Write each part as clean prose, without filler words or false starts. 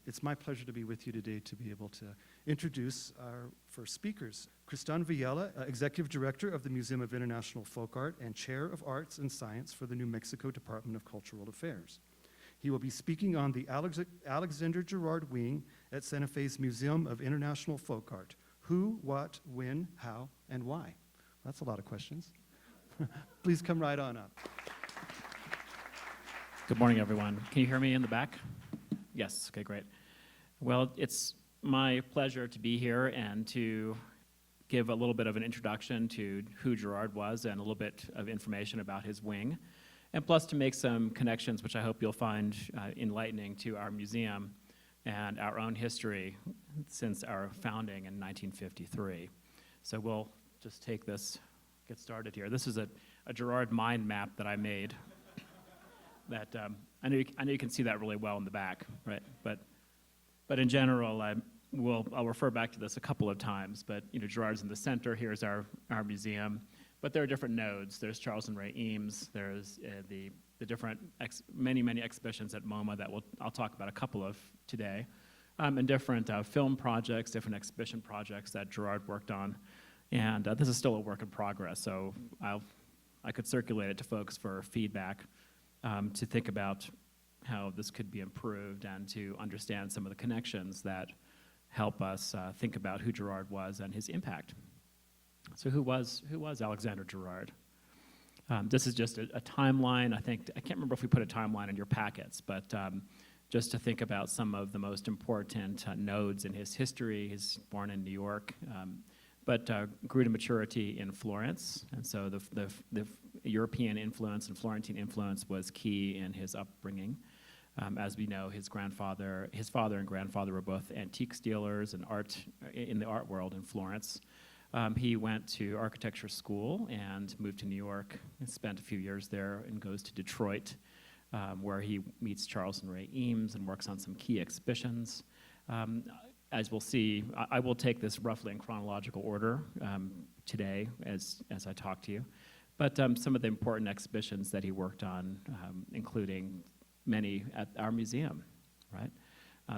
It's my pleasure to be with you today to be able to introduce our first speakers. Khristaan Villela, Executive Director of the Museum of International Folk Art and Chair of Arts and Science for the New Mexico Department of Cultural Affairs. He will be speaking on the Alexander Girard Wing at Santa Fe's Museum of International Folk Art. Who, what, when, how, and why? That's a lot of questions. Please come right on up. Good morning, everyone. Can you hear me in the back? Yes, okay, great. Well, it's my pleasure to be here and to give a little bit of an introduction to who Girard was and a little bit of information about his wing, and plus to make some connections, which I hope you'll find enlightening to our museum and our own history since our founding in 1953. So we'll just take this, get started here. This is a Girard mind map that I made that I know you can see that really well in the back, right? But in general, I'll refer back to this a couple of times, but Girard's in the center. Here's our museum, but there are different nodes. There's Charles and Ray Eames. There's the different many exhibitions at MoMA that I'll talk about a couple of today, and different film projects, different exhibition projects that Girard worked on, and this is still a work in progress. So I could circulate it to folks for feedback, to think about how this could be improved and to understand some of the connections that help us think about who Girard was and his impact. So who was Alexander Girard? This is just a timeline. I can't remember if we put a timeline in your packets, but just to think about some of the most important nodes in his history. He's born in New York, but grew to maturity in Florence, and so the European influence and Florentine influence was key in his upbringing. As we know, his father and grandfather were both antiques dealers and in the art world in Florence. He went to architecture school and moved to New York and spent a few years there and goes to Detroit, where he meets Charles and Ray Eames and works on some key exhibitions. As we'll see, I will take this roughly in chronological order today as I talk to you. But some of the important exhibitions that he worked on, including many at our museum, right?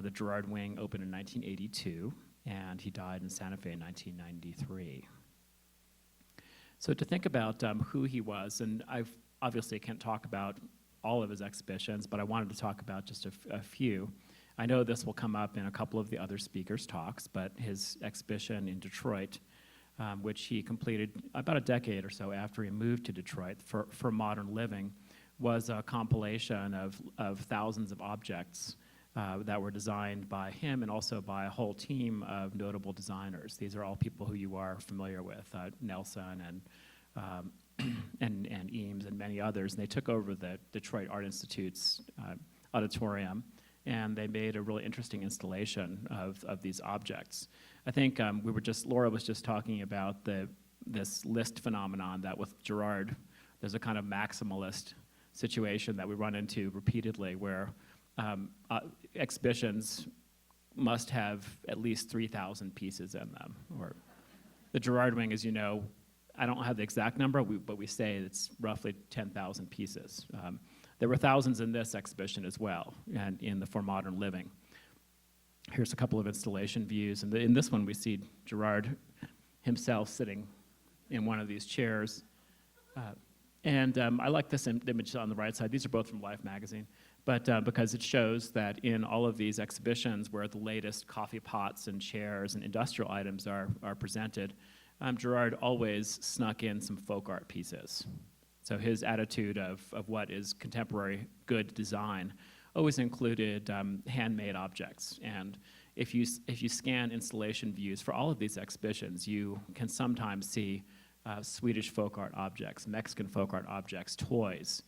The Girard Wing opened in 1982, and he died in Santa Fe in 1993. So to think about who he was, and I obviously can't talk about all of his exhibitions, but I wanted to talk about just a few. I know this will come up in a couple of the other speakers' talks, but his exhibition in Detroit, which he completed about a decade or so after he moved to Detroit for Modern Living, was a compilation of thousands of objects that were designed by him and also by a whole team of notable designers. These are all people who you are familiar with, Nelson and Eames and many others. And they took over the Detroit Art Institute's auditorium, and they made a really interesting installation of these objects. I think Laura was just talking about this list phenomenon that with Girard, there's a kind of maximalist situation that we run into repeatedly where exhibitions must have at least 3,000 pieces in them. Or the Girard Wing, as you know, I don't have the exact number, but we say it's roughly 10,000 pieces. There were thousands in this exhibition as well, and in the For Modern Living. Here's a couple of installation views, and in this one we see Girard himself sitting in one of these chairs. I like this image on the right side. These are both from Life magazine, but because it shows that in all of these exhibitions where the latest coffee pots and chairs and industrial items are presented, Girard always snuck in some folk art pieces. So his attitude of what is contemporary good design always included handmade objects. And if you scan installation views for all of these exhibitions, you can sometimes see Swedish folk art objects, Mexican folk art objects, toys.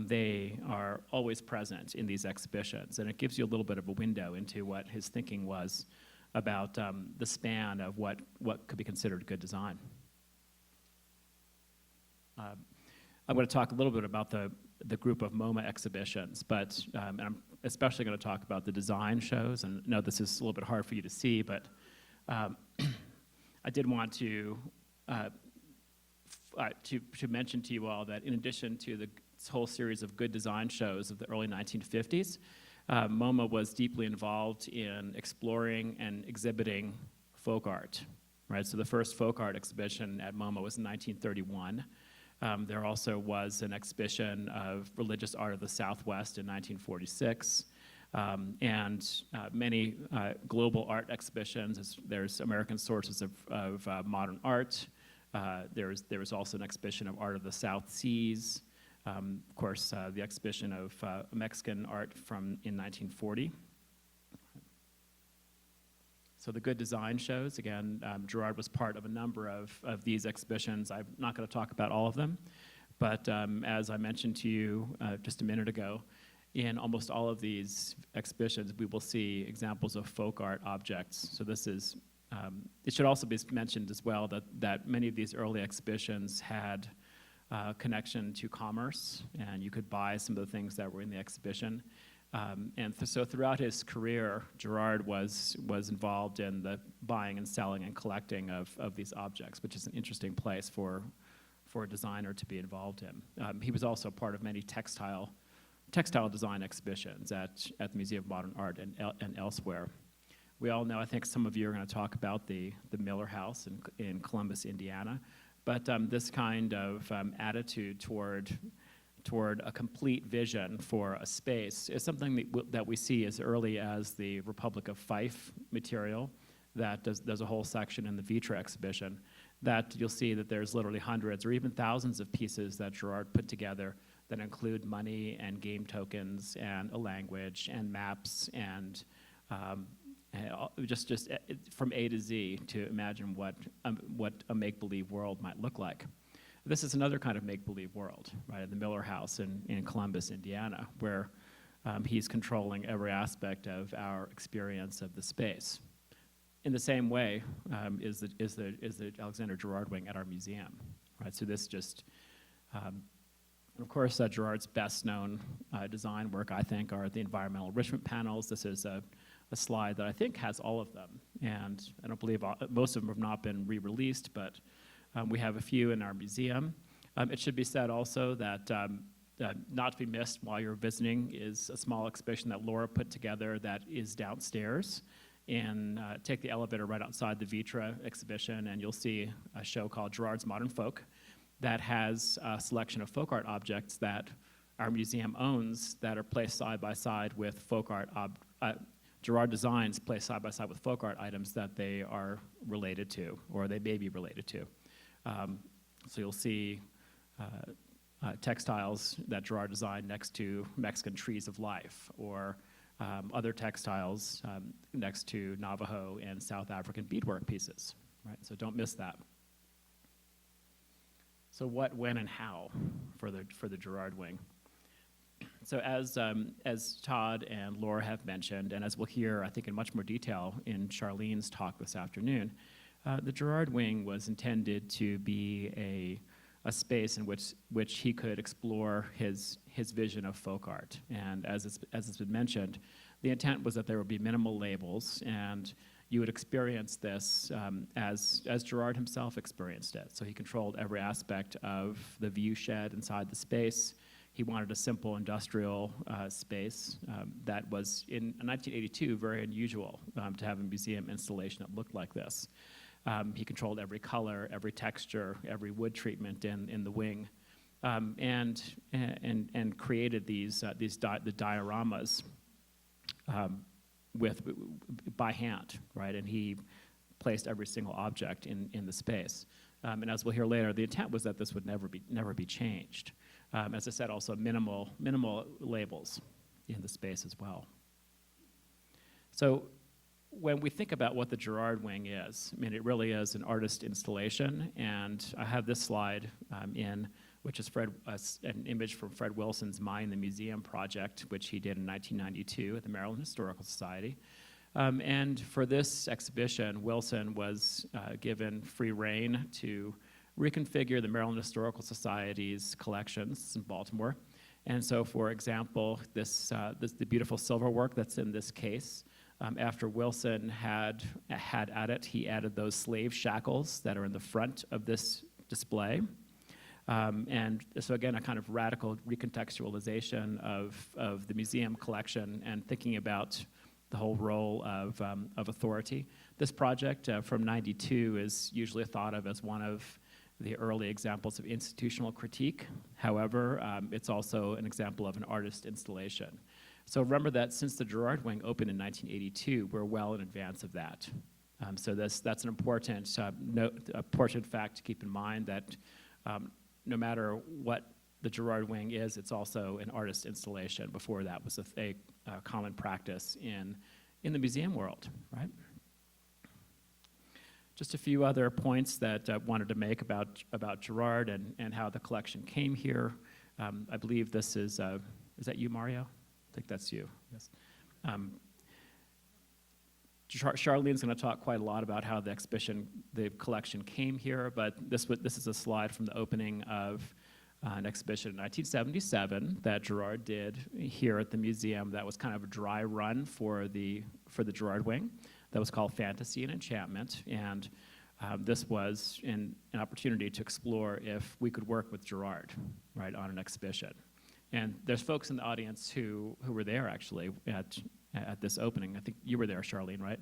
They are always present in these exhibitions, and it gives you a little bit of a window into what his thinking was about the span of what could be considered good design. I'm going to talk a little bit about the group of MoMA exhibitions, but and I'm especially going to talk about the design shows, and I know this is a little bit hard for you to see, but I did want to mention to you all that in addition to this whole series of good design shows of the early 1950s, MoMA was deeply involved in exploring and exhibiting folk art, right? So the first folk art exhibition at MoMA was in 1931. There also was an exhibition of religious art of the Southwest in 1946, and many global art exhibitions. There's American Sources of Modern Art. There was also an exhibition of art of the South Seas. Of course, the exhibition of Mexican art in 1940. So the Good Design shows, again, Girard was part of a number of these exhibitions. I'm not going to talk about all of them, but as I mentioned to you just a minute ago, in almost all of these exhibitions, we will see examples of folk art objects. So this is, it should also be mentioned as well that many of these early exhibitions had connection to commerce, and you could buy some of the things that were in the exhibition. So throughout his career, Girard was involved in the buying and selling and collecting of these objects, which is an interesting place for a designer to be involved in. He was also part of many textile design exhibitions at the Museum of Modern Art and elsewhere. We all know, I think some of you are going to talk about the Miller House in Columbus, Indiana, but this kind of attitude toward a complete vision for a space is something that we see as early as the Republic of Fife material. There's a whole section in the Vitra exhibition that you'll see that there's literally hundreds or even thousands of pieces that Girard put together that include money and game tokens and a language and maps and just from A to Z to imagine what a make-believe world might look like. This is another kind of make-believe world, right? At the Miller House in Columbus, Indiana, where he's controlling every aspect of our experience of the space. In the same way is the Alexander Girard wing at our museum, right? So this just, of course, Girard's best-known design work, I think, are the environmental enrichment panels. This is a slide that I think has all of them, and I don't believe most of them have not been re-released, but we have a few in our museum. It should be said also that not to be missed while you're visiting is a small exhibition that Laura put together that is downstairs. And take the elevator right outside the Vitra exhibition, and you'll see a show called Girard's Modern Folk that has a selection of folk art objects that our museum owns that are placed side by side with folk art. Girard designs placed side by side with folk art items that they are related to, or they may be related to. So you'll see textiles that Girard designed next to Mexican trees of life, or other textiles next to Navajo and South African beadwork pieces, right? So don't miss that. So what, when, and how for the Girard wing? So as Todd and Laura have mentioned, and as we'll hear, I think, in much more detail in Charlene's talk this afternoon, the Girard wing was intended to be a space in which he could explore his vision of folk art. And as it's been mentioned, the intent was that there would be minimal labels, and you would experience this as Girard himself experienced it. So he controlled every aspect of the view shed inside the space. He wanted a simple industrial space that was, in 1982, very unusual to have a museum installation that looked like this. He controlled every color, every texture, every wood treatment in the wing, and created the dioramas by hand, right? And he placed every single object in the space. And as we'll hear later, the intent was that this would never be changed. As I said, also minimal labels in the space as well. So when we think about what the Girard wing is, I mean, it really is an artist installation, and I have this slide which is an image from Fred Wilson's Mind the Museum project, which he did in 1992 at the Maryland Historical Society. And for this exhibition, Wilson was given free rein to reconfigure the Maryland Historical Society's collections in Baltimore. And so, for example, the beautiful silver work that's in this case, after Wilson had at it, he added those slave shackles that are in the front of this display. And so again, a kind of radical recontextualization of the museum collection and thinking about the whole role of authority. This project from '92 is usually thought of as one of the early examples of institutional critique. However, it's also an example of an artist installation. So remember that since the Gerard Wing opened in 1982, we're well in advance of that. So that's an important fact to keep in mind, that no matter what the Gerard Wing is, it's also an artist installation. Before that was a common practice in the museum world, right? Just a few other points that I wanted to make about Girard and how the collection came here. I believe this is that you, Mario? I think that's you, yes. Charlene's going to talk quite a lot about how the collection came here, but this is a slide from the opening of an exhibition in 1977 that Girard did here at the museum. That was kind of a dry run for the Gerard Wing. That was called Fantasy and Enchantment, and this was an opportunity to explore if we could work with Girard, right, on an exhibition. And there's folks in the audience who were there actually at this opening. I think you were there, Charlene, right,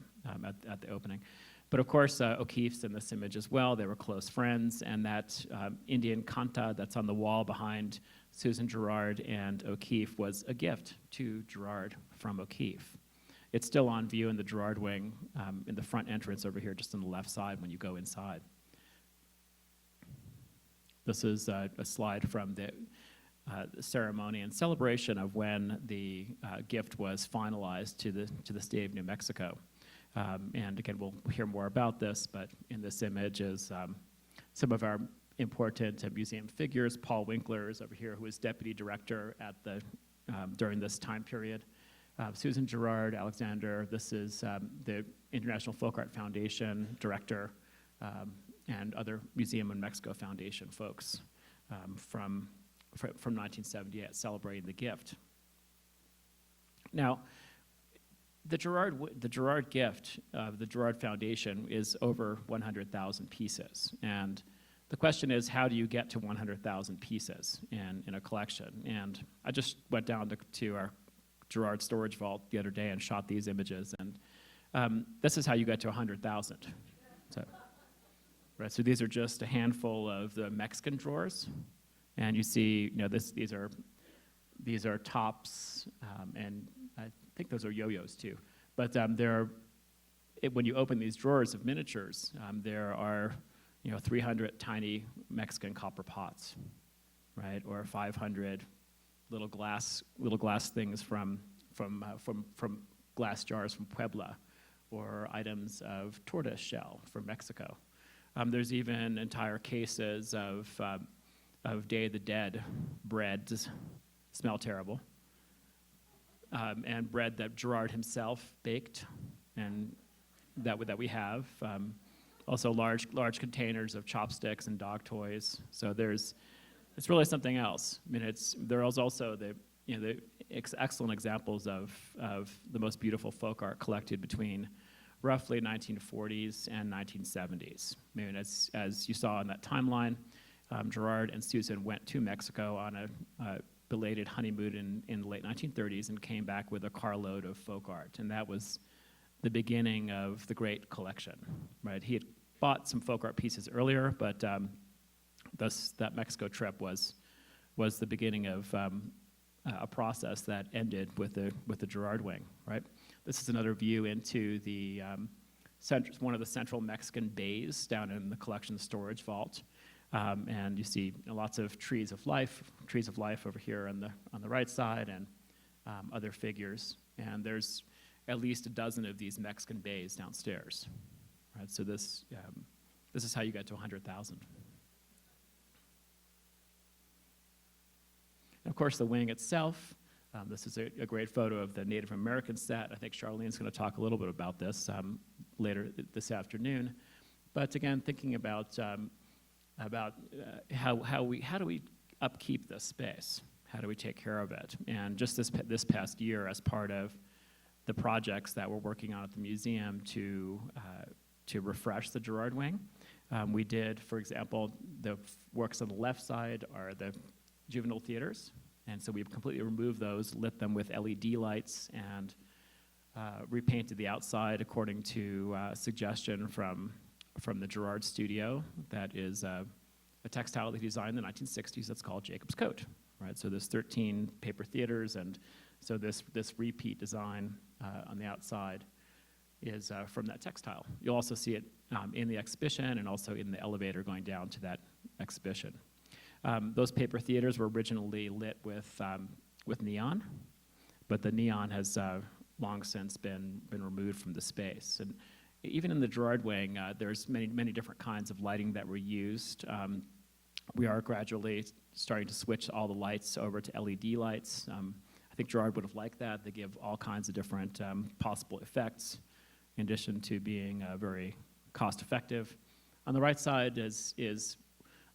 at the opening. But of course, O'Keeffe's in this image as well. They were close friends, and that Indian kanta that's on the wall behind Susan Girard and O'Keeffe was a gift to Girard from O'Keeffe. It's still on view in the Gerard Wing in the front entrance over here, just on the left side when you go inside. This is a slide from the ceremony and celebration of when the gift was finalized to the state of New Mexico. And again, we'll hear more about this, but in this image is some of our important museum figures. Paul Winkler is over here, who was deputy director at during this time period. Susan Girard, Alexander, this is the International Folk Art Foundation director, and other Museum in Mexico Foundation folks from 1978 celebrating the gift. Now, the Girard gift of the Girard Foundation is over 100,000 pieces, and the question is, how do you get to 100,000 pieces in a collection? And I just went down to our Girard storage vault the other day and shot these images, and this is how you get to 100,000. So these are just a handful of the Mexican drawers, and you see, these are tops, and I think those are yo-yos too. But when you open these drawers of miniatures, there are 300 tiny Mexican copper pots, right, or 500 little glass things from glass jars from Puebla, or items of tortoise shell from Mexico. There's even entire cases of Day of the Dead bread, smell terrible, and bread that Girard himself baked, and that we have. Also large containers of chopsticks and dog toys. So it's really something else. I mean, there is also the excellent examples of the most beautiful folk art collected between roughly 1940s and 1970s. I mean, as you saw in that timeline, Girard and Susan went to Mexico on a belated honeymoon in the late 1930s and came back with a carload of folk art, and that was the beginning of the great collection, right? He had bought some folk art pieces earlier, but that Mexico trip was the beginning of a process that ended with the Gerard Wing, right? This is another view into the one of the central Mexican bays down in the collection storage vault, and you see lots of trees of life over here on the right side, and other figures. And there's at least a dozen of these Mexican bays downstairs, right? So this is how you get to 100,000. Of course, the wing itself, this is a great photo of the Native American set. I think Charlene's going to talk a little bit about this later this afternoon. But again, thinking about how do we upkeep this space? How do we take care of it? And just this past year, as part of the projects that we're working on at the museum to refresh the Gerard Wing, We did, for example, the works on the left side are the juvenile theaters, and so we've completely removed those, lit them with LED lights, and repainted the outside according to suggestion from the Girard studio. That is a textile that he designed in the 1960s that's called Jacob's Coat, right? So there's 13 paper theaters, and so this repeat design on the outside is from that textile. You'll also see it in the exhibition and also in the elevator going down to that exhibition. Those paper theaters were originally lit with neon, but the neon has long since been removed from the space. And even in the Girard wing, there's many different kinds of lighting that were used. We are gradually starting to switch all the lights over to LED lights. I think Girard would have liked that. They give all kinds of different possible effects, in addition to being very cost-effective. On the right side is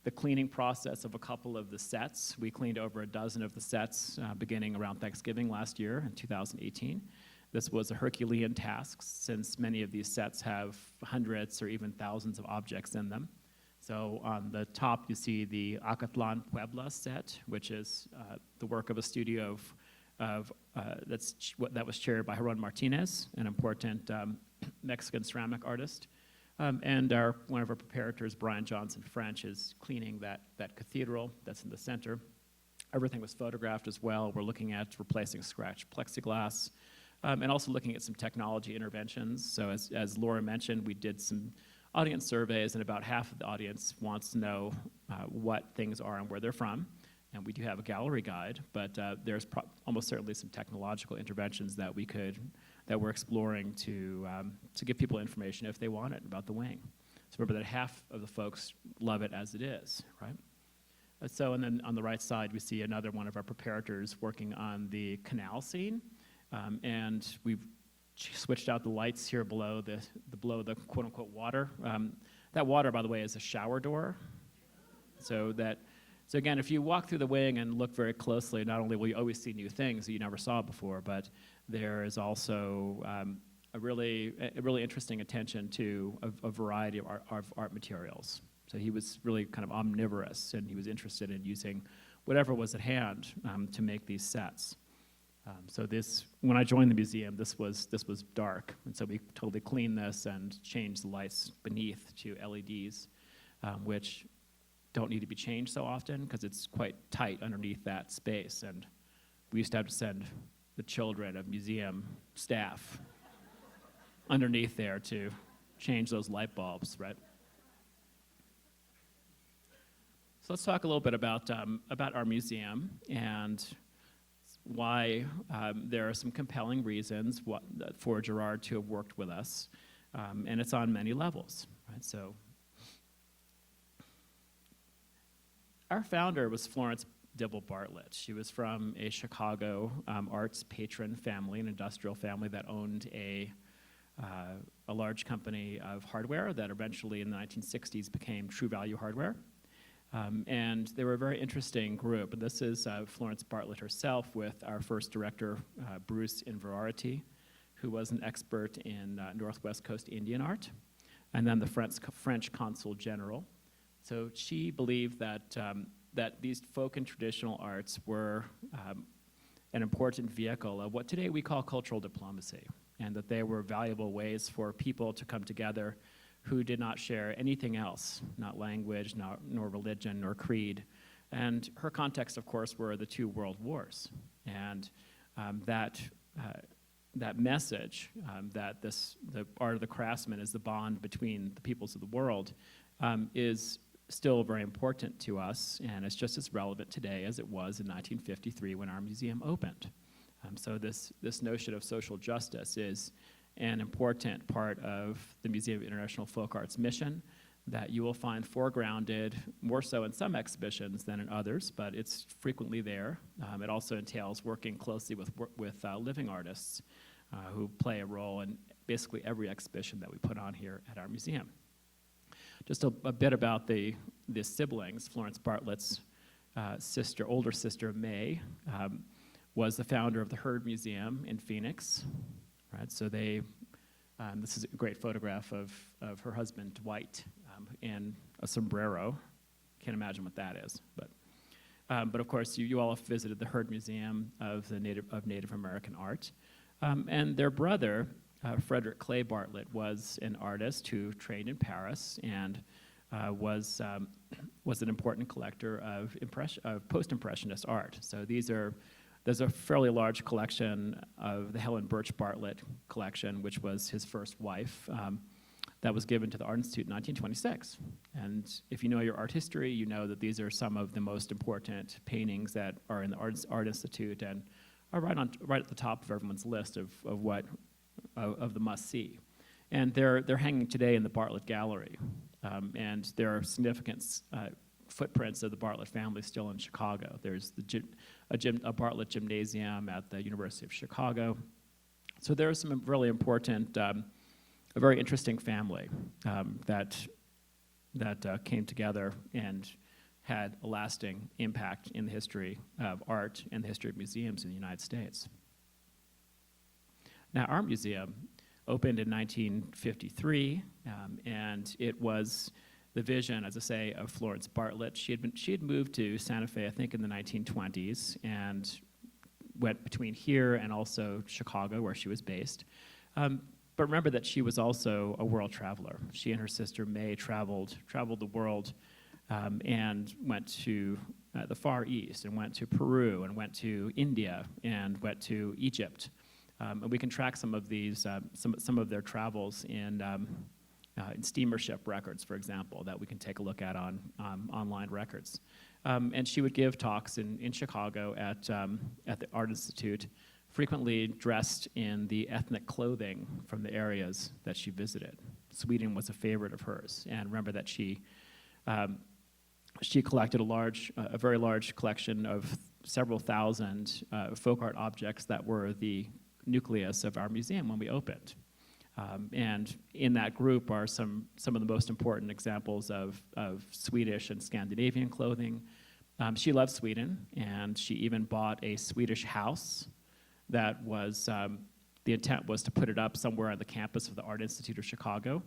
the cleaning process of a couple of the sets. We cleaned over a dozen of the sets beginning around Thanksgiving last year in 2018. This was a Herculean task, since many of these sets have hundreds or even thousands of objects in them. So on the top, you see the Acatlan Puebla set, which is the work of a studio that was chaired by Jaron Martinez, an important Mexican ceramic artist. And one of our preparators, Brian Johnson French, is cleaning that cathedral that's in the center. Everything was photographed as well. We're looking at replacing scratched plexiglass, and also looking at some technology interventions. So as Laura mentioned, we did some audience surveys, and about half of the audience wants to know what things are and where they're from. And we do have a gallery guide, but there's almost certainly some technological interventions that we're exploring to give people information if they want it about the wing. So remember that half of the folks love it as it is, right? So, and then on the right side, we see another one of our preparators working on the canal scene, and we've switched out the lights here below the quote-unquote water. That water, by the way, is a shower door. So again, if you walk through the wing and look very closely, not only will you always see new things that you never saw before, but there is also a really interesting attention to a variety of art materials. So he was really kind of omnivorous, and he was interested in using whatever was at hand to make these sets. So when I joined the museum, this was dark, and so we totally cleaned this and changed the lights beneath to LEDs, which don't need to be changed so often because it's quite tight underneath that space. And we used to have to send the children of museum staff underneath there to change those light bulbs, right? So let's talk a little bit about our museum and why there are some compelling reasons for Girard to have worked with us, and it's on many levels, right? So our founder was Florence Dibble Bartlett. She was from a Chicago arts patron family, an industrial family that owned a large company of hardware that eventually in the 1960s became True Value Hardware. And they were a very interesting group. And this is Florence Bartlett herself with our first director, Bruce Inverarity, who was an expert in Northwest Coast Indian art, and then the French Consul General. So she believed that these folk and traditional arts were an important vehicle of what today we call cultural diplomacy, and that they were valuable ways for people to come together who did not share anything else, not language, nor religion, nor creed. And her context, of course, were the two world wars. And that message, that the art of the craftsman is the bond between the peoples of the world, is still very important to us, and it's just as relevant today as it was in 1953 when our museum opened. So this notion of social justice is an important part of the Museum of International Folk Art's mission that you will find foregrounded more so in some exhibitions than in others, but it's frequently there. It also entails working closely with living artists who play a role in basically every exhibition that we put on here at our museum. Just a bit about the siblings. Florence Bartlett's older sister, May, was the founder of the Heard Museum in Phoenix. Right, so this is a great photograph of her husband, Dwight, in a sombrero. Can't imagine what that is, but of course you all have visited the Heard Museum of Native American Art, and their brother, Frederick Clay Bartlett, was an artist who trained in Paris and was an important collector of post-impressionist art. So there's a fairly large collection of the Helen Birch Bartlett collection, which was his first wife, that was given to the Art Institute in 1926. And if you know your art history, you know that these are some of the most important paintings that are in the Art Institute and are right at the top of everyone's list of the must-see. And they're hanging today in the Bartlett Gallery. And there are significant footprints of the Bartlett family still in Chicago. There's a Bartlett Gymnasium at the University of Chicago. So there's some really important, a very interesting family that came together and had a lasting impact in the history of art and the history of museums in the United States. Now, our museum opened in 1953, and it was the vision, as I say, of Florence Bartlett. She had moved to Santa Fe, I think, in the 1920s, and went between here and also Chicago, where she was based. But remember that she was also a world traveler. She and her sister May traveled the world, and went to the Far East, and went to Peru, and went to India, and went to Egypt. And we can track some of these, some of their travels in steamer ship records, for example, that we can take a look at on online records. And she would give talks in Chicago at the Art Institute, frequently dressed in the ethnic clothing from the areas that she visited. Sweden was a favorite of hers, and remember that she collected a very large collection of several thousand folk art objects that were the nucleus of our museum when we opened. And in that group are some of the most important examples of Swedish and Scandinavian clothing. She loved Sweden, and she even bought a Swedish house that was, the intent was to put it up somewhere on the campus of the Art Institute of Chicago.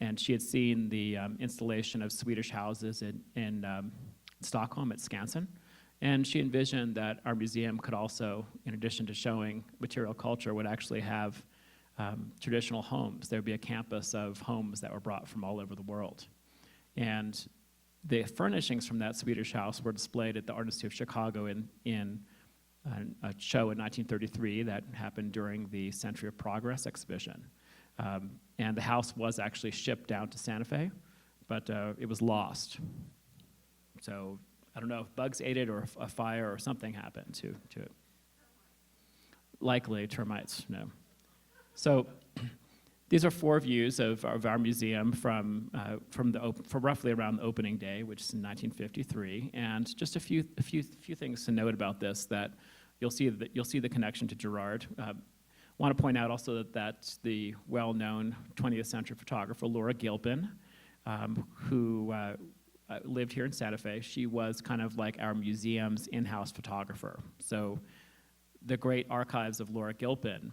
And she had seen the installation of Swedish houses in Stockholm at Skansen. And she envisioned that our museum could also, in addition to showing material culture, would actually have traditional homes. There would be a campus of homes that were brought from all over the world. And the furnishings from that Swedish house were displayed at the Art Institute of Chicago in a show in 1933 that happened during the Century of Progress exhibition. And the house was actually shipped down to Santa Fe, but it was lost. So I don't know if bugs ate it or if a fire or something happened to it. Likely termites, no. So these are 4 views of our museum from roughly around the opening day, which is in 1953. And just a few things to note about this that you'll see the connection to Girard. Want to point out also that the well-known 20th century photographer Laura Gilpin, who lived here in Santa Fe, she was kind of like our museum's in-house photographer. So the great archives of Laura Gilpin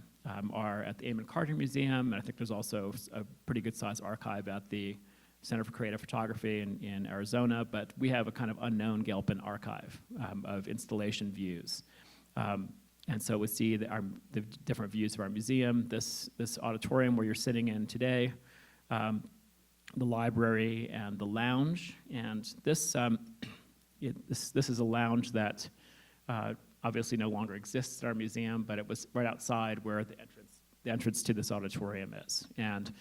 are at the Amon Carter Museum, and I think there's also a pretty good-sized archive at the Center for Creative Photography in Arizona, but we have a kind of unknown Gilpin archive of installation views. And so we see the different views of our museum, this auditorium where you're sitting in today, the library and the lounge. And this is a lounge that obviously no longer exists at our museum, but it was right outside where the entrance to this auditorium is. And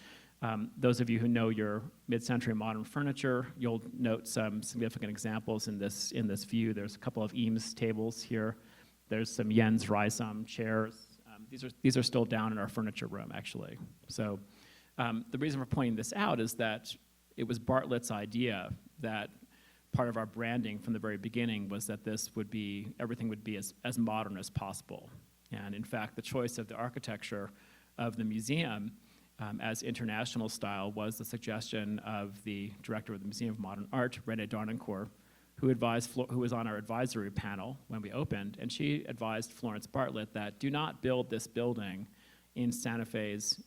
those of you who know your mid-century modern furniture, you'll note some significant examples in this view. There's a couple of Eames tables here. There's some Jens Rysam chairs. These are still down in our furniture room, actually. So the reason for pointing this out is that it was Bartlett's idea that part of our branding from the very beginning was that everything would be as modern as possible. And in fact, the choice of the architecture of the museum as international style was the suggestion of the director of the Museum of Modern Art, René Darnencourt, who was on our advisory panel when we opened, and she advised Florence Bartlett that do not build this building in Santa Fe's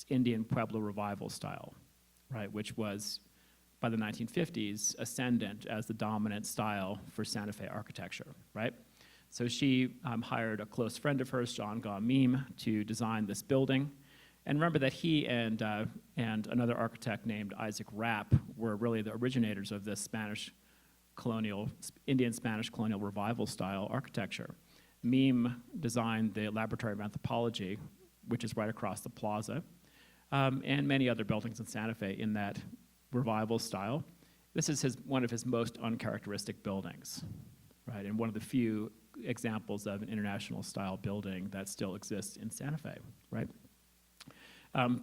Indian Pueblo revival style. right, which was, by the 1950s, ascendant as the dominant style for Santa Fe architecture, right? So she hired a close friend of hers, John Gaw-Meem, to design this building. And remember that he and another architect named Isaac Rapp were really the originators of this Indian-Spanish colonial revival style architecture. Meem designed the Laboratory of Anthropology, which is right across the plaza, and many other buildings in Santa Fe in that revival style. This is one of his most uncharacteristic buildings, right? And one of the few examples of an international style building that still exists in Santa Fe, right?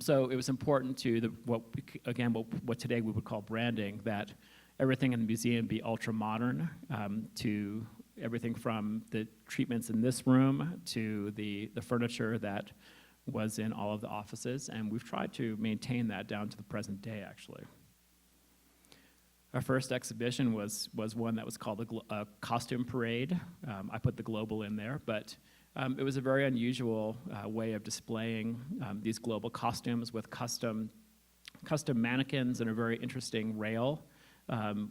So it was important to what today we would call branding, that everything in the museum be ultra modern, to everything from the treatments in this room to the furniture that was in all of the offices, and we've tried to maintain that down to the present day, actually. Our first exhibition was one that was called a costume parade. I put the global in there, but it was a very unusual way of displaying these global costumes with custom mannequins and a very interesting rail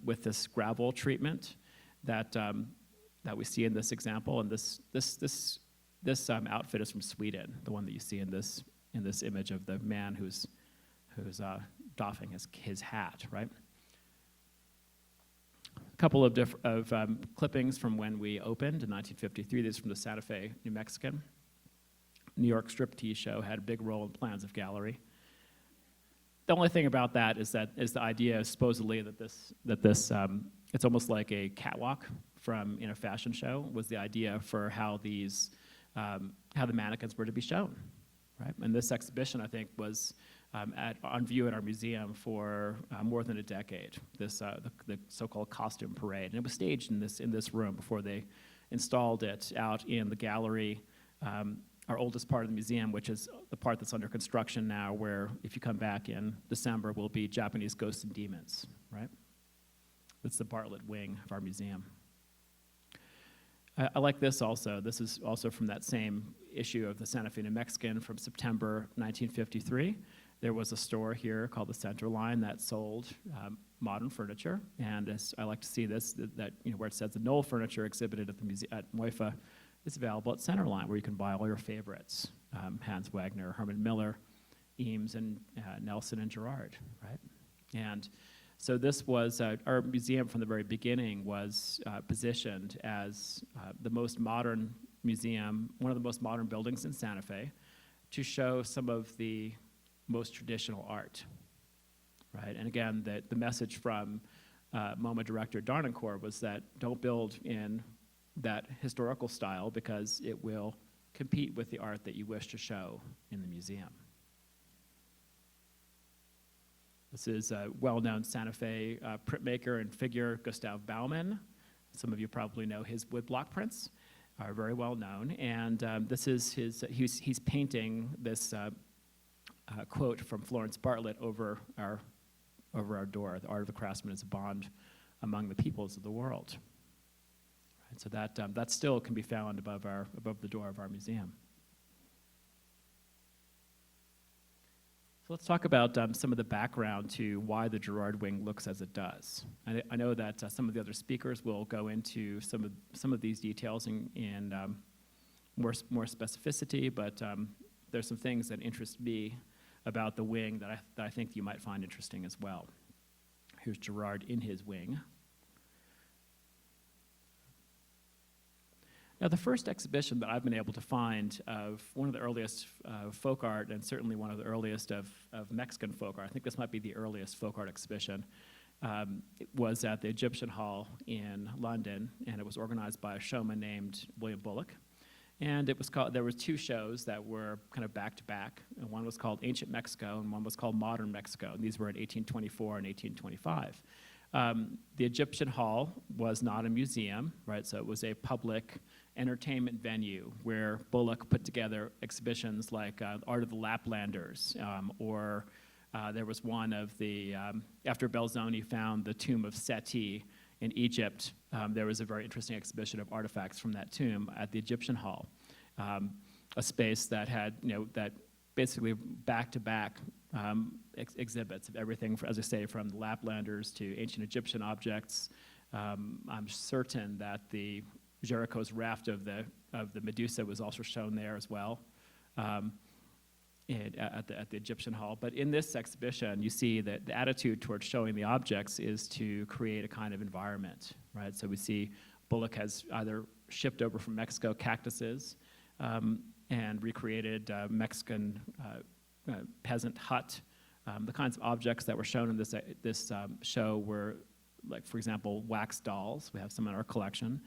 with this gravel treatment that we see in this example. And this outfit is from Sweden, the one that you see in this image of the man who's doffing his hat, right? A couple of clippings from when we opened in 1953. This is from the Santa Fe, New Mexican. New York striptease show had a big role in plans of gallery. The only thing about that is the idea supposedly that this it's almost like a catwalk in a fashion show, was the idea for how the mannequins were to be shown, right? And this exhibition, I think, was on view at our museum for more than a decade. The so-called costume parade, and it was staged in this room before they installed it out in the gallery, our oldest part of the museum, which is the part that's under construction now, where if you come back in December, will be Japanese ghosts and demons, right? That's the Bartlett wing of our museum. I like this also. This is also from that same issue of the Santa Fe New Mexican from September 1953. There was a store here called the Center Line that sold modern furniture, and as I like to see this, where it says the Knoll furniture exhibited at the museum at MOIFA is available at Center Line, where you can buy all your favorites: Hans Wagner, Herman Miller, Eames, and Nelson and Girard, right? And so this was our museum from the very beginning was positioned as the most modern museum, one of the most modern buildings in Santa Fe, to show some of the most traditional art, right? And again, the message from MoMA director Darnancourt was that don't build in that historical style because it will compete with the art that you wish to show in the museum. This is a well-known Santa Fe printmaker and figure, Gustav Baumann. Some of you probably know his woodblock prints are very well known, and this is he's painting this quote from Florence Bartlett over our door. The art of the craftsman is a bond among the peoples of the world. Right, so that still can be found above the door of our museum. So let's talk about some of the background to why the Girard wing looks as it does. I know that some of the other speakers will go into some of these details in more specificity, but there's some things that interest me about the wing that I think you might find interesting as well. Here's Girard in his wing. Now, the first exhibition that I've been able to find of one of the earliest folk art, and certainly one of the earliest of Mexican folk art, I think this might be the earliest folk art exhibition, it was at the Egyptian Hall in London, and it was organized by a showman named William Bullock. And there were two shows that were kind of back to back, and one was called Ancient Mexico, and one was called Modern Mexico, and these were in 1824 and 1825. The Egyptian Hall was not a museum, right? So it was a public entertainment venue where Bullock put together exhibitions like Art of the Laplanders, or there was one of the, after Belzoni found the tomb of Seti in Egypt, there was a very interesting exhibition of artifacts from that tomb at the Egyptian Hall, a space that had, that basically back-to-back exhibits of everything, as I say, from the Laplanders to ancient Egyptian objects. I'm certain that the Jericho's raft of the Medusa was also shown there as well. At the Egyptian Hall. But in this exhibition, you see that the attitude towards showing the objects is to create a kind of environment, right? So we see Bullock has either shipped over from Mexico cactuses and recreated Mexican peasant hut. The kinds of objects that were shown in this show were, like, for example, wax dolls. We have some in our collection.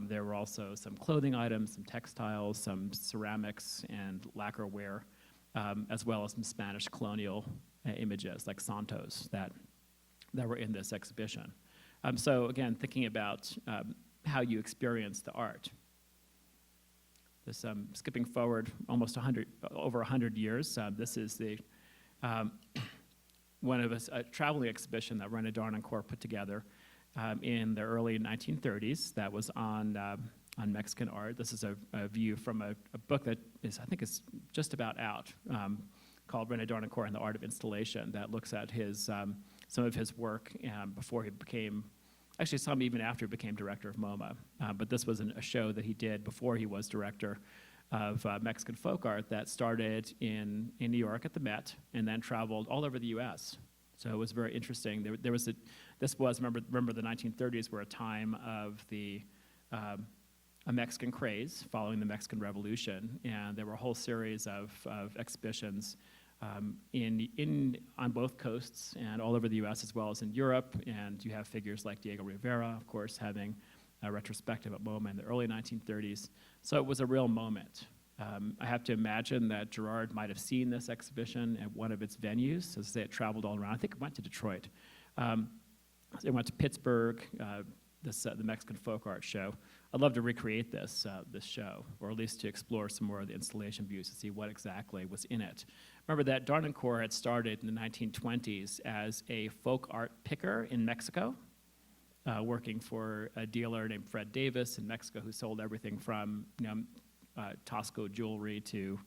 There were also some clothing items, some textiles, some ceramics and lacquerware, as well as some Spanish colonial images like santos that were in this exhibition. So again, thinking about how you experience the art. This skipping forward almost over 100 years. This is the one of a traveling exhibition that René Darnancourt put together in the early 1930s. That was on Mexican art. This is a view from a book that I think is just about out, called René Darnancourt and the Art of Installation, that looks at some of his work before he became, actually some even after he became director of MoMA. But this was a show that he did before he was director of Mexican folk art that started in New York at the Met and then traveled all over the U.S. So it was very interesting. Remember the 1930s were a time of a Mexican craze following the Mexican Revolution, and there were a whole series of exhibitions on both coasts and all over the U.S. as well as in Europe. And you have figures like Diego Rivera, of course, having a retrospective at MoMA in the early 1930s. So it was a real moment. I have to imagine that Girard might have seen this exhibition at one of its venues. As I say, it traveled all around. I think it went to Detroit. It went to Pittsburgh, the Mexican folk art show. I'd love to recreate this show, or at least to explore some more of the installation views to see what exactly was in it. Remember that Darnancourt had started in the 1920s as a folk art picker in Mexico, working for a dealer named Fred Davis in Mexico, who sold everything from Tosco jewelry to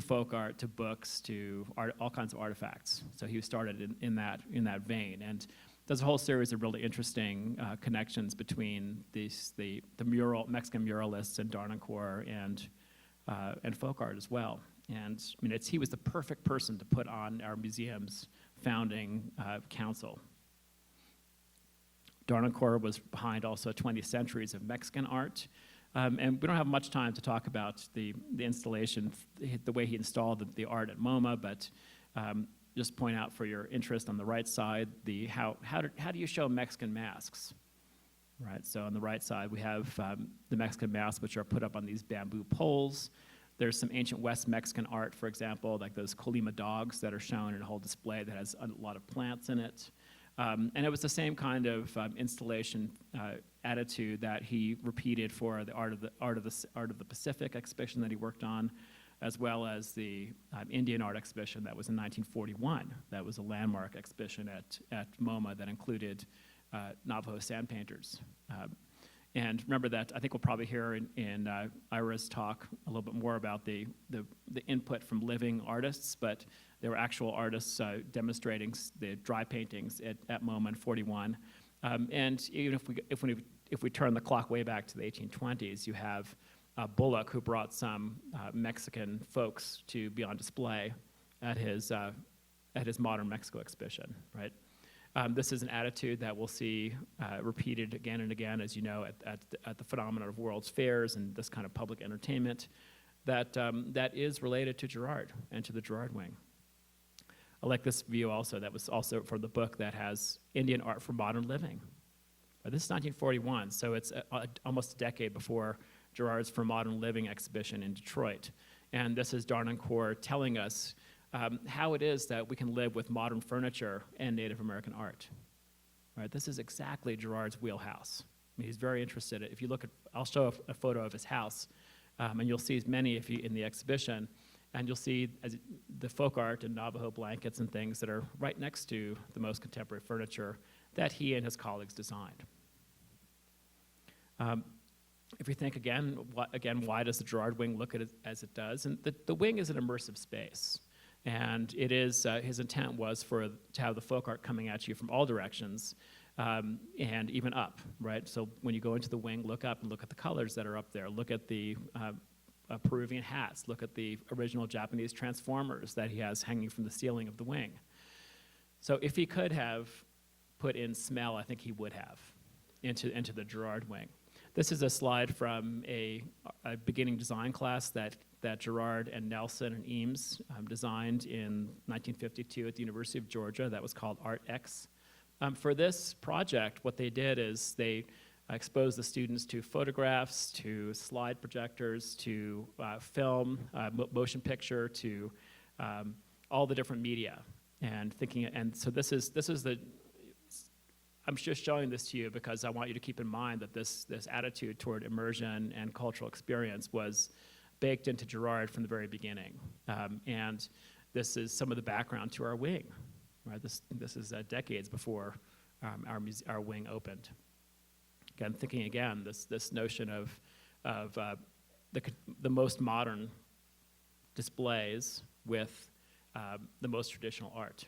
folk art, to books, to all kinds of artifacts. So he started in that vein, and there's a whole series of really interesting connections between the Mexican muralists and Darnancourt and folk art as well. And I mean, he was the perfect person to put on our museum's founding council. Darnancourt was behind also 20 centuries of Mexican art. And we don't have much time to talk about the installation, the way he installed the art at MoMA, but just point out for your interest on the right side, how do you show Mexican masks? Right, so on the right side we have the Mexican masks, which are put up on these bamboo poles. There's some ancient West Mexican art, for example, like those Colima dogs that are shown in a whole display that has a lot of plants in it. And it was the same kind of installation attitude that he repeated for the Art of the Pacific exhibition that he worked on, as well as the Indian art exhibition that was in 1941. That was a landmark exhibition at MoMA that included Navajo sand painters. And remember that I think we'll probably hear in Ira's talk a little bit more about the input from living artists, but there were actual artists demonstrating the dry paintings at MoMA in 41. And even if we turn the clock way back to the 1820s, you have Bullock, who brought some Mexican folks to be on display at his Modern Mexico exhibition, right? This is an attitude that we'll see repeated again and again, as you know, at the phenomenon of World's Fairs and this kind of public entertainment that is related to Girard and to the Girard wing. I like this view also, that was also from the book that has Indian art for modern living. This is 1941, so it's almost a decade before Girard's For Modern Living exhibition in Detroit. And this is Darnancourt telling us how it is that we can live with modern furniture and Native American art. Right? This is exactly Girard's wheelhouse. I mean, he's very interested. If you look at, I'll show a photo of his house, and you'll see many in the exhibition, and you'll see the folk art and Navajo blankets and things that are right next to the most contemporary furniture that he and his colleagues designed. If we think again, why does the Girard wing look at it as it does? And the wing is an immersive space. And it is, his intent was to have the folk art coming at you from all directions, and even up, right? So when you go into the wing, look up and look at the colors that are up there. Look at the Peruvian hats. Look at the original Japanese transformers that he has hanging from the ceiling of the wing. So if he could have put in smell, I think he would have into the Girard wing. This is a slide from a beginning design class that Girard and Nelson and Eames designed in 1952 at the University of Georgia. That was called Art X. For this project, what they did is they exposed the students to photographs, to slide projectors, to film, motion picture, to all the different media. And so this is the, I'm just showing this to you because I want you to keep in mind that this attitude toward immersion and cultural experience was baked into Girard from the very beginning. And this is some of the background to our wing. Right? This is decades before our wing opened. Again, thinking again, this notion of the most modern displays with the most traditional art.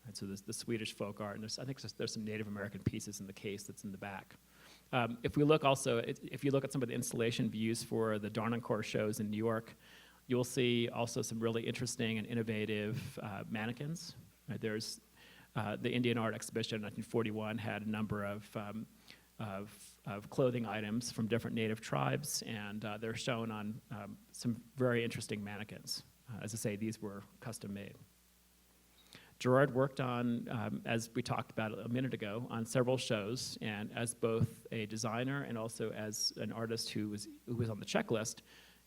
Right? So there's the Swedish folk art, and I think there's some Native American pieces in the case that's in the back. If you look at some of the installation views for the Darnancourt shows in New York, you'll see also some really interesting and innovative mannequins. Right? There's the Indian Art Exhibition in 1941 had a number of clothing items from different native tribes, and they're shown on some very interesting mannequins. As I say, these were custom made. Girard worked on, as we talked about a minute ago, on several shows, and as both a designer and also as an artist who was on the checklist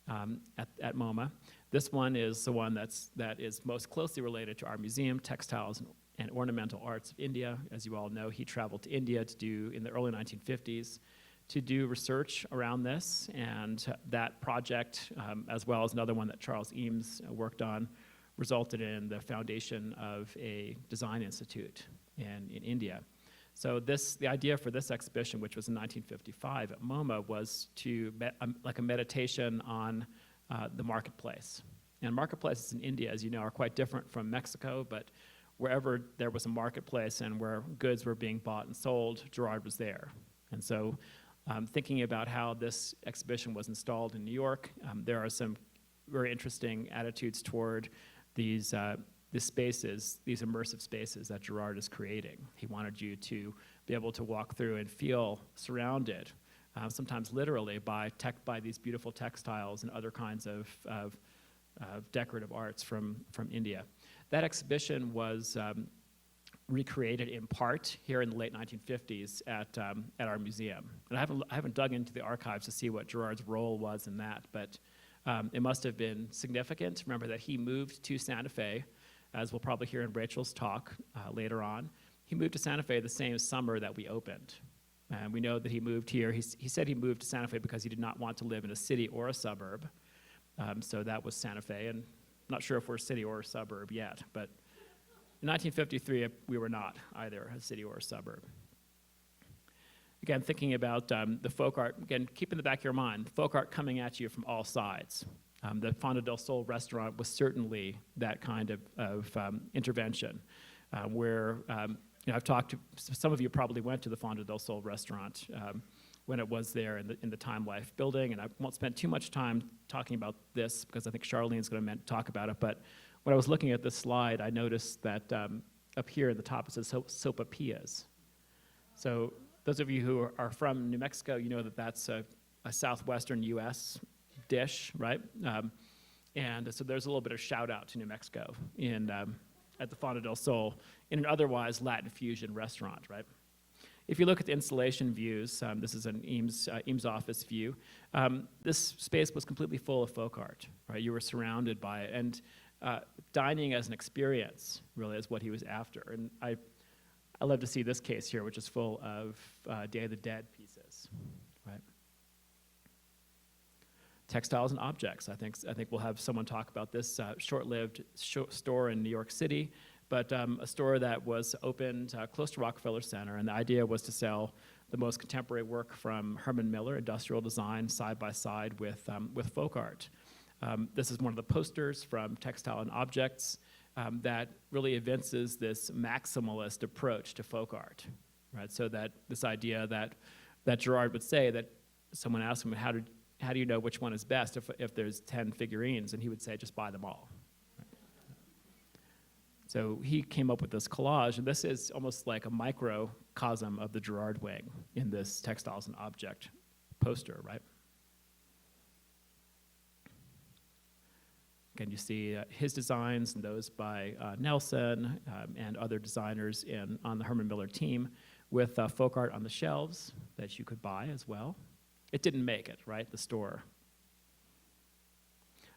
at MoMA. This one is the one that is most closely related to our museum, textiles and ornamental arts of India. As you all know, he traveled to India in the early 1950s, to do research around this, and that project, as well as another one that Charles Eames worked on, resulted in the foundation of a design institute in India. So the idea for this exhibition, which was in 1955 at MoMA, was like a meditation on the marketplace. And marketplaces in India, as you know, are quite different from Mexico, but wherever there was a marketplace and where goods were being bought and sold, Girard was there. And so thinking about how this exhibition was installed in New York, there are some very interesting attitudes toward these spaces, these immersive spaces that Girard is creating. He wanted you to be able to walk through and feel surrounded, sometimes literally, by these beautiful textiles and other kinds of decorative arts from India. That exhibition was recreated in part here in the late 1950s at our museum. And I haven't dug into the archives to see what Girard's role was in that, but it must have been significant. Remember that he moved to Santa Fe, as we'll probably hear in Rachel's talk later on. He moved to Santa Fe the same summer that we opened. And we know that he moved here. He said he moved to Santa Fe because he did not want to live in a city or a suburb. So that was Santa Fe, and I'm not sure if we're a city or a suburb yet, but in 1953, we were not either a city or a suburb. Again, thinking about the folk art, again, keep in the back of your mind, folk art coming at you from all sides. The Fonda del Sol restaurant was certainly that kind of intervention, where I've talked to, some of you probably went to the Fonda del Sol restaurant when it was there in the Time Life building, and I won't spend too much time talking about this because I think Charlene's going to talk about it, but when I was looking at this slide, I noticed that up here at the top it says sopapillas. So those of you who are from New Mexico, you know that that's a southwestern U.S. dish, right? And so there's a little bit of shout out to New Mexico at the Fonda del Sol in an otherwise Latin fusion restaurant, right? If you look at the installation views, this is an Eames office view. This space was completely full of folk art, right? You were surrounded by it, and dining as an experience really is what he was after. And I love to see this case here, which is full of Day of the Dead pieces, right? Textiles and objects. I think we'll have someone talk about this short-lived store in New York City, but a store that was opened close to Rockefeller Center, and the idea was to sell the most contemporary work from Herman Miller, industrial design, side by side with folk art. This is one of the posters from Textile and Objects that really evinces this maximalist approach to folk art, right? So that this idea that Girard would say that someone asked him, how do you know which one is best if there's 10 figurines? And he would say, just buy them all. Right? So he came up with this collage, and this is almost like a microcosm of the Girard wing in this Textiles and Object poster, right? Again, you see his designs and those by Nelson and other designers on the Herman Miller team with folk art on the shelves that you could buy as well. It didn't make it, right, the store.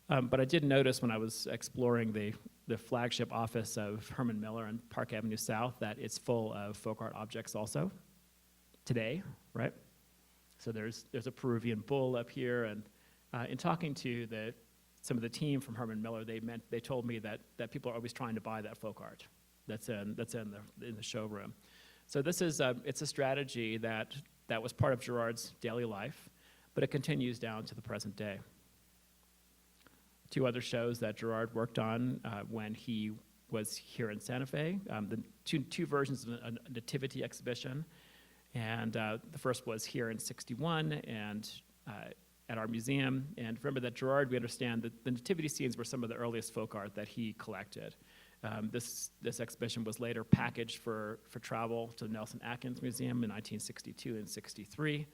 But I did notice when I was exploring the flagship office of Herman Miller on Park Avenue South that it's full of folk art objects also today, right? So there's a Peruvian bull up here, and in talking to some of the team from Herman Miller, they told me that people are always trying to buy that folk art that's in the showroom. So this is it's a strategy that was part of Girard's daily life, but it continues down to the present day. Two other shows that Girard worked on when he was here in Santa Fe, the two versions of a nativity exhibition, and the first was here in '61 and at our museum. And remember that Girard, we understand that the nativity scenes were some of the earliest folk art that he collected. This exhibition was later packaged for travel to the Nelson Atkins Museum in 1962 and '63,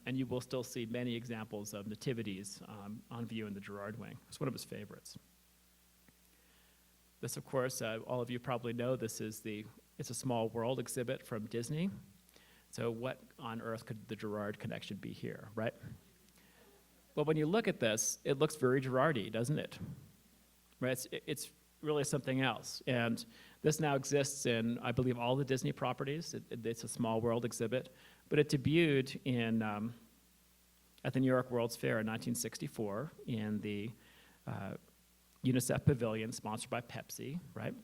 and you will still see many examples of nativities on view in the Girard wing. It's one of his favorites. This, of course, all of you probably know, it's a Small World exhibit from Disney. So what on earth could the Girard connection be here, right? Well, when you look at this, it looks very Girardy, doesn't it? Right? It's really something else. And this now exists in, I believe, all the Disney properties. It's a Small World exhibit. But it debuted at the New York World's Fair in 1964 in the UNICEF Pavilion, sponsored by Pepsi, right?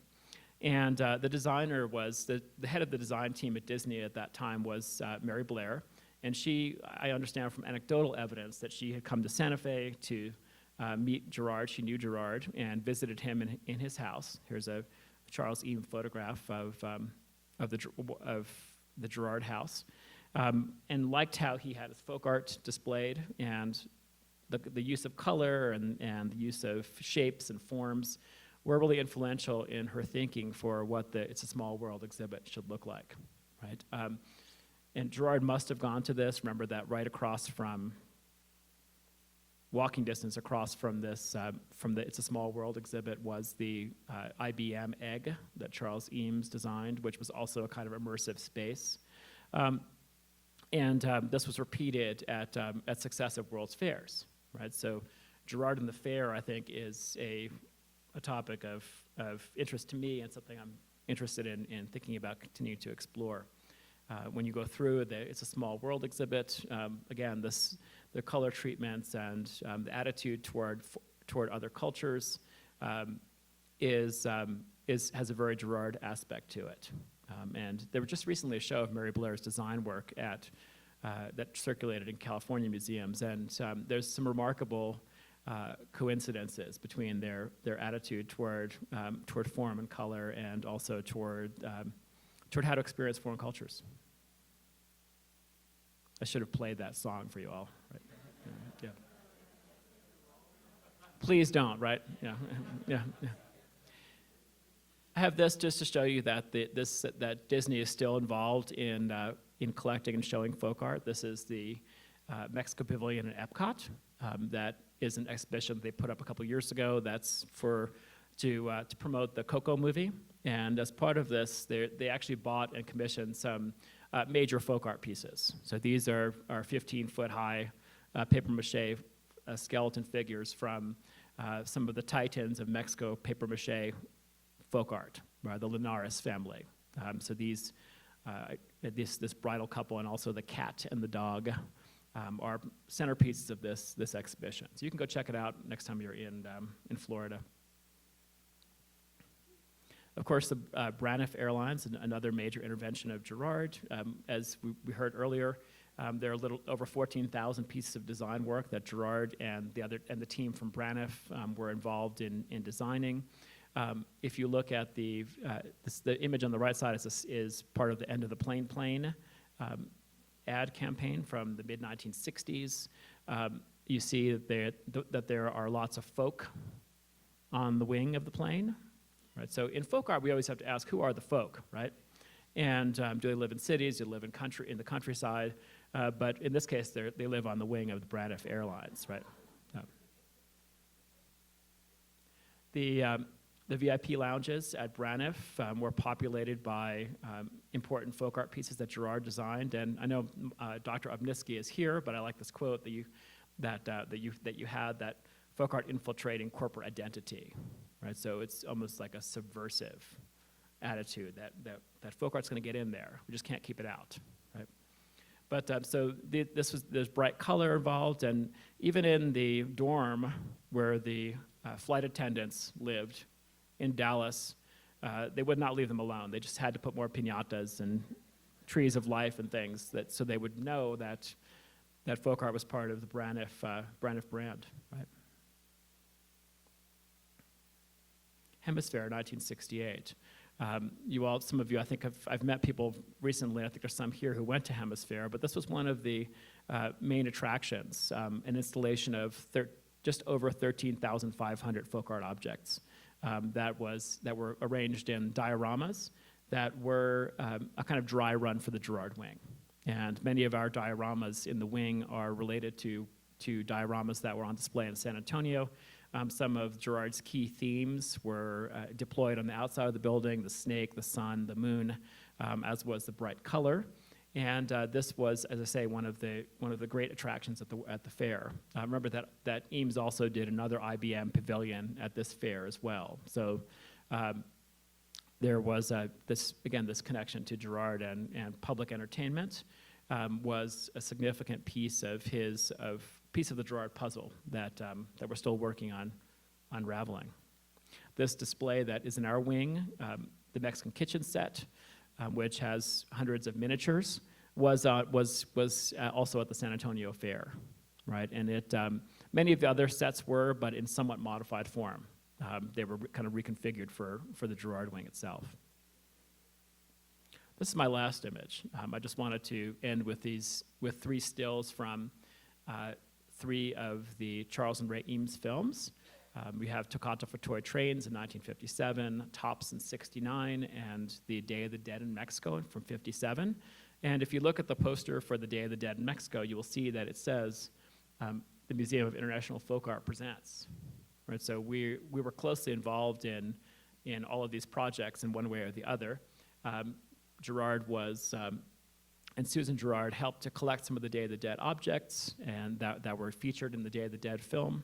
And the designer was, the head of the design team at Disney at that time was Mary Blair. And I understand from anecdotal evidence that she had come to Santa Fe to meet Girard. She knew Girard and visited him in his house. Here's a Charles Eames photograph of the Girard house, and liked how he had his folk art displayed, and the use of color and the use of shapes and forms were really influential in her thinking for what the It's a Small World exhibit should look like, right? And Girard must have gone to this. Remember that right across from, walking distance across from this, from the It's a Small World exhibit was the IBM egg that Charles Eames designed, which was also a kind of immersive space. And this was repeated at successive World's Fairs, right? So Girard and the Fair, I think, is a topic of interest to me and something I'm interested in thinking about continuing to explore. When you go through It's a Small World exhibit, again, the color treatments and the attitude toward other cultures has a very Girard aspect to it. And there was just recently a show of Mary Blair's design work that circulated in California museums, and there's some remarkable coincidences between their attitude toward form and color, and also toward how to experience foreign cultures. I should have played that song for you all, right? Yeah. Please don't, right? Yeah. I have this just to show you that that Disney is still involved in collecting and showing folk art. This is the Mexico Pavilion at Epcot. That is an exhibition they put up a couple years ago. That's to promote the Coco movie. And as part of this, they actually bought and commissioned some major folk art pieces. So these are 15-foot high papier-mâché skeleton figures from some of the titans of Mexico papier-mâché folk art, the Linares family. So this bridal couple and also the cat and the dog are centerpieces of this exhibition. So you can go check it out next time you're in Florida. Of course, the Braniff Airlines, another major intervention of Girard. As we heard earlier, There are a little over 14,000 pieces of design work that Girard and the team from Braniff were involved in designing. If you look at the image on the right side is part of the End of the Plane ad campaign from the mid-1960s. You see that there are lots of folk on the wing of the plane, right? So in folk art, we always have to ask, who are the folk, right? And do they live in cities? Do they live in the countryside? But in this case, they live on the wing of the Braniff Airlines, right? The VIP lounges at Braniff were populated by important folk art pieces that Girard designed, and I know Dr. Obnisky is here, but I like this quote that you had, that folk art infiltrating corporate identity, right? So it's almost like a subversive attitude that folk art's going to get in there. We just can't keep it out, right? But so there's bright color involved, and even in the dorm where the flight attendants lived in Dallas, they would not leave them alone. They just had to put more piñatas and trees of life and things so they would know that folk art was part of the Braniff brand, right? Hemisphere, 1968. Some of you, I think I've met people recently, I think there's some here who went to Hemisphere, but this was one of the main attractions, an installation of just over 13,500 folk art objects that were arranged in dioramas that were a kind of dry run for the Girard wing. And many of our dioramas in the wing are related to dioramas that were on display in San Antonio. Some of Girard's key themes were deployed on the outside of the building: the snake, the sun, the moon, as was the bright color. And this was, as I say, one of the great attractions at the fair. Remember that Eames also did another IBM pavilion at this fair as well. So there was this connection to Girard and public entertainment was a significant piece of the Girard puzzle that we're still working on unraveling. This display that is in our wing, the Mexican kitchen set, which has hundreds of miniatures, was also at the San Antonio Fair, right? And many of the other sets were, but in somewhat modified form. They were kind of reconfigured for the Girard wing itself. This is my last image. I just wanted to end with three stills from three of the Charles and Ray Eames films. We have Toccata for Toy Trains in 1957, Tops in 69, and The Day of the Dead in Mexico from 57. And if you look at the poster for The Day of the Dead in Mexico, you will see that it says, the Museum of International Folk Art presents. Right, so we were closely involved in all of these projects in one way or the other. Girard and Susan Girard helped to collect some of the Day of the Dead objects and that were featured in the Day of the Dead film.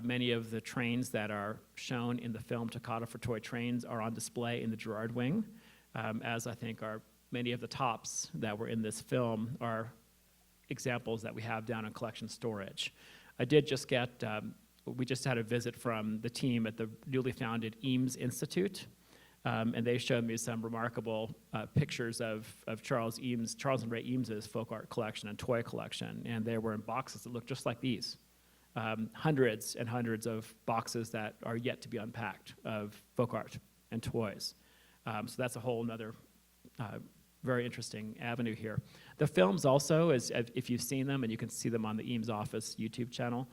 Many of the trains that are shown in the film Toccata for Toy Trains are on display in the Girard wing, as I think are many of the tops that were in this film are examples that we have down in collection storage. I did just get, we just had a visit from the team at the newly founded Eames Institute, and they showed me some remarkable pictures of Charles and Ray Eames's folk art collection and toy collection, and they were in boxes that looked just like these. Hundreds and hundreds of boxes that are yet to be unpacked of folk art and toys. So that's a whole other very interesting avenue here. The films also, if you've seen them, and you can see them on the Eames Office YouTube channel,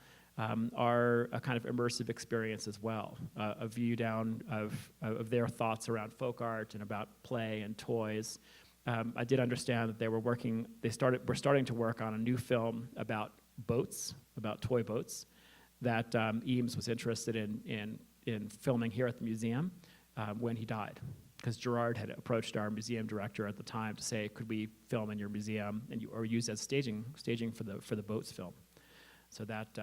are a kind of immersive experience as well, a view down of their thoughts around folk art and about play and toys. I did understand that they were starting to work on a new film about boats, about toy boats, that Eames was interested in filming here at the museum when he died. Because Girard had approached our museum director at the time to say, could we film in your museum or use as staging for the boats film? So that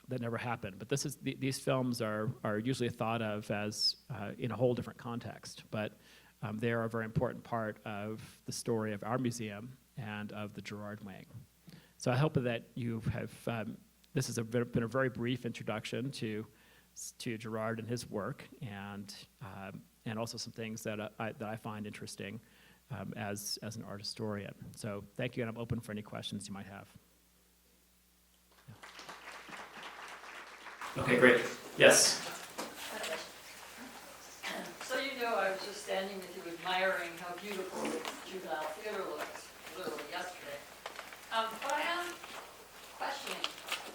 never happened. But these films are usually thought of as in a whole different context. But they are a very important part of the story of our museum and of the Girard wing. So I hope that you have, this has been a very brief introduction to Girard and his work, and also some things that I find interesting as an art historian. So thank you, and I'm open for any questions you might have. Yeah. Okay, great. Yes? So I was just standing with you admiring how beautiful the juvenile theater looks, literally yesterday. But I am questioning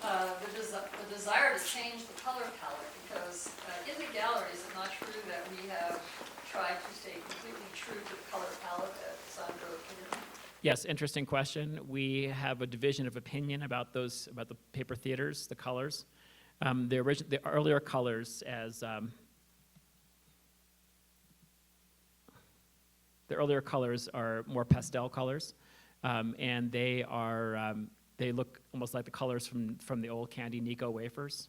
the desire to change the color palette, because in the gallery, is it not true that we have tried to stay completely true to the color palette that Sandro did? Yes, interesting question. We have a division of opinion about the paper theaters, the colors. The earlier colors the earlier colors are more pastel colors, and they look almost like the colors from the old Candy Nico wafers.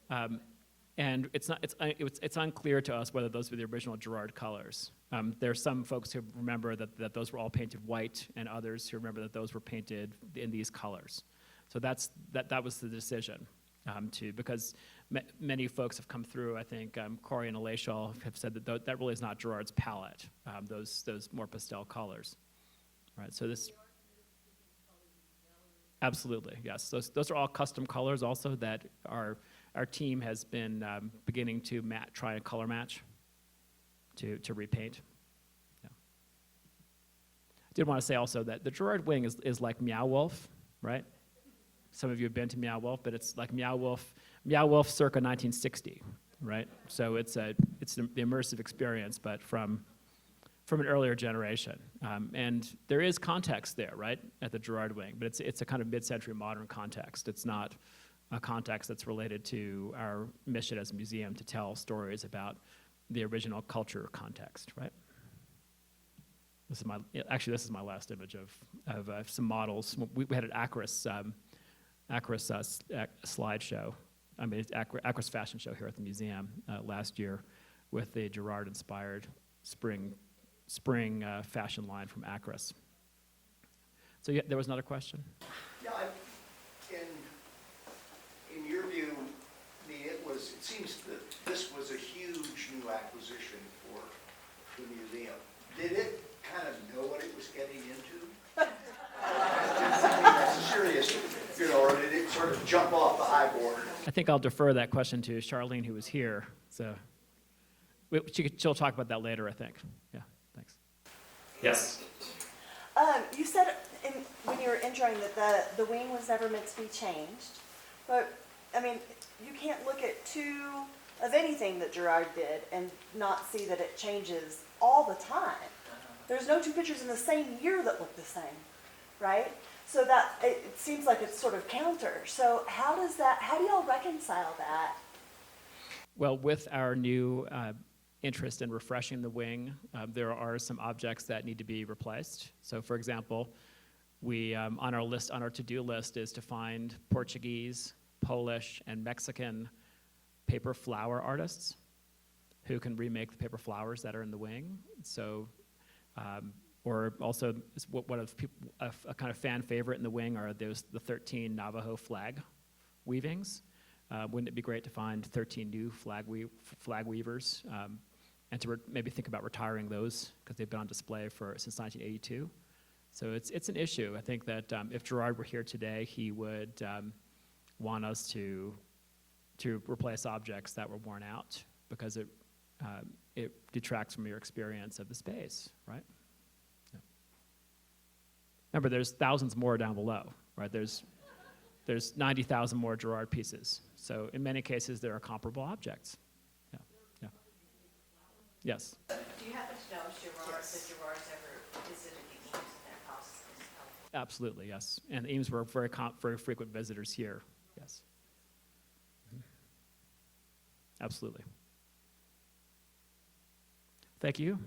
And it's unclear to us whether those were the original Girard colors. There are some folks who remember that those were all painted white, and others who remember that those were painted in these colors. So that was the decision, because many folks have come through. I think Corey and Alashal have said that that really is not Girard's palette. Those more pastel colors, right? So this. Absolutely, yes. Those are all custom colors also that our team has been beginning to try and color match to repaint. Yeah. I did want to say also that the Girard wing is like Meow Wolf, right? Some of you have been to Meow Wolf, but it's like Meow Wolf circa 1960, right? So it's the immersive experience, but from an earlier generation. And there is context there, right, at the Girard wing, but it's a kind of mid-century modern context. It's not a context that's related to our mission as a museum to tell stories about the original culture context, right? This is my last image of some models. We had an Acris slideshow, Acris fashion show here at the museum last year with the Girard-inspired spring fashion line from Acris. So yeah, there was another question? Yeah, in your view, it seems that this was a huge new acquisition for the museum. Did it kind of know what it was getting into? That's serious, or did it sort of jump off the high board? I think I'll defer that question to Charlene, who was here. So she'll talk about that later, I think. Yeah, thanks. Yes. You said when you were introing that the wing was never meant to be changed, but I mean, you can't look at of anything that Girard did and not see that it changes all the time. There's no two pictures in the same year that look the same, right? So that it seems like it's sort of counter. So how do y'all reconcile that? Well, with our new interest in refreshing the wing, there are some objects that need to be replaced. So for example, we on our to-do list is to find Portuguese, Polish, and Mexican paper flower artists who can remake the paper flowers that are in the wing. So, or also a kind of fan favorite in the wing are the 13 Navajo flag weavings. Wouldn't it be great to find 13 new flag weavers and to maybe think about retiring those because they've been on display since 1982. So it's an issue. I think that if Girard were here today, he would want us to replace objects that were worn out because it detracts from your experience of the space, right? Yeah. Remember, there's thousands more down below, right? There's 90,000 more Girard pieces. So in many cases, there are comparable objects. Yeah, yeah. Yes? Do you happen to know if Girard's ever visited the Eames in their house in California? Absolutely, yes. And the Eames were very frequent visitors here, yes. Absolutely. Thank you.